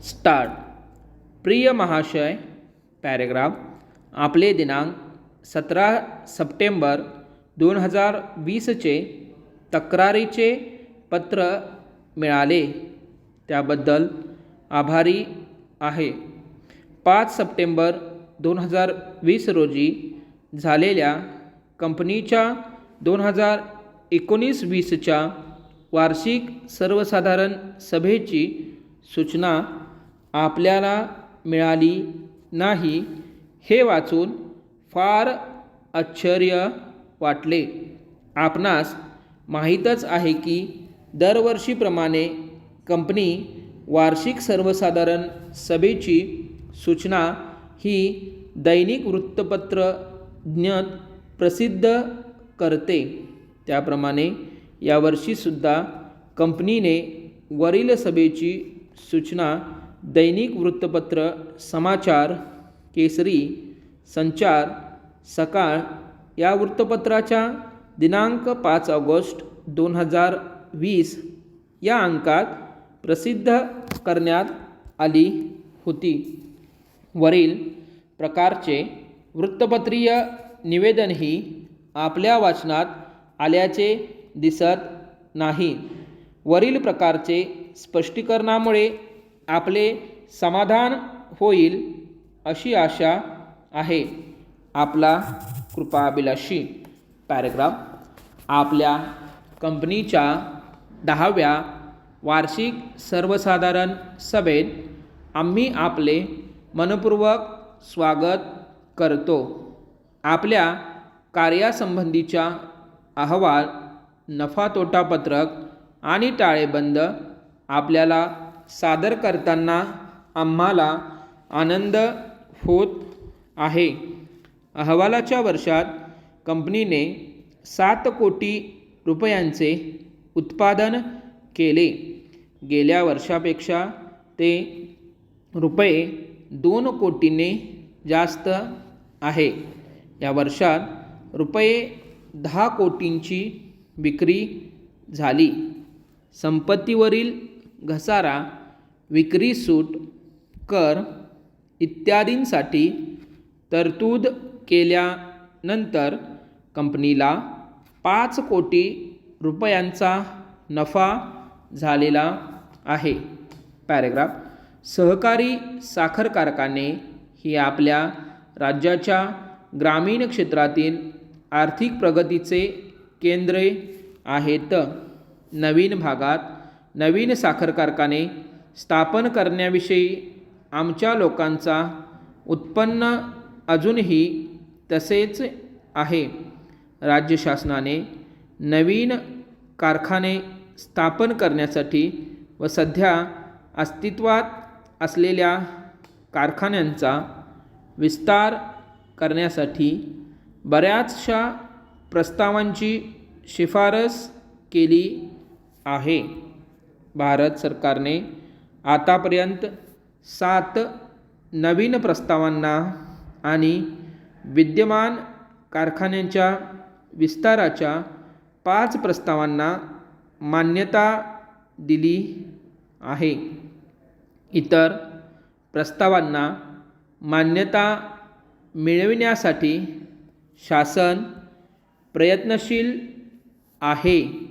Start. प्रिय महाशय, paragraph. आपले दिनांक 17 सप्टेंबर 2020चे तक्रारीचे पत्र मिळाले त्याबद्दल आभारी आहे. 5 सप्टेंबर 2020 रोजी झालेल्या कंपनीच्या 2019-20च्या वार्षिक सर्वसाधारण सभेची सूचना आपल्याला मिळाली नाही हे वाचून फार आश्चर्य वाटले. आपणास माहीतच आहे की दरवर्षीप्रमाणे कंपनी वार्षिक सर्वसाधारण सभेची सूचना ही दैनिक वृत्तपत्र ज्ञत प्रसिद्ध करते. त्याप्रमाणे यावर्षीसुद्धा कंपनीने वरील सभेची सूचना दैनिक वृत्तपत्र समाचार, केसरी, संचार, सकाळ या वृत्तपत्राच्या दिनांक 5 ऑगस्ट 2020 या अंकात प्रसिद्ध करण्यात आली होती. वरील प्रकारचे वृत्तपत्रीय निवेदनही आपल्या वाचनात आल्याचे दिसत नाही. वरील प्रकारचे स्पष्टीकरणामुळे आपले समाधान होईल अशी आशा आहे. आपला कृपाभिलाषी. पॅरेग्राफ. आपल्या कंपनीच्या 10व्या वार्षिक सर्वसाधारण सभेत आम्ही आपले मनपूर्वक स्वागत करतो. आपल्या कार्यासंबंधीचा अहवाल, नफा तोटा पत्रक आणि ताळेबंद आपल्याला सादर करताना आम्हाला आनंद होत आहे. अहवालाच्या वर्षात कंपनीने 7 कोटी रुपयांचे उत्पादन केले. गेल्या वर्षापेक्षा ते रुपये 2 कोटींनी जास्त आहे. या वर्षात रुपये 10 कोटींची विक्री झाली. संपत्तीवरील घसारा, विक्री सूट, कर इत्यादींसाठी तरतूद केल्यानंतर कंपनीला 5 कोटी रुपयांचा नफा झालेला आहे. पॅरेग्राफ. सहकारी साखर कारखाने ही आपल्या राज्याच्या ग्रामीण क्षेत्रातील आर्थिक प्रगतीचे केंद्रे आहेत. नवीन भागात नवीन साखर कारखाने स्थापन करण्याविषयी आमच्या लोकांचा उत्पन्न अजूनही तसेच आहे. राज्य शासनाने नवीन कारखाने स्थापन करण्यासाठी व सध्या अस्तित्वात असलेल्या कारखान्यांचा विस्तार करण्यासाठी बऱ्याचशा प्रस्तावांची शिफारस केली आहे. भारत सरकारने आतापर्यंत 7 नवीन प्रस्तावांना आणि विद्यमान कारखान्यांच्या विस्ताराच्या 5 प्रस्तावांना मान्यता दिली आहे. इतर प्रस्तावांना मान्यता मिळविण्यासाठी शासन प्रयत्नशील आहे.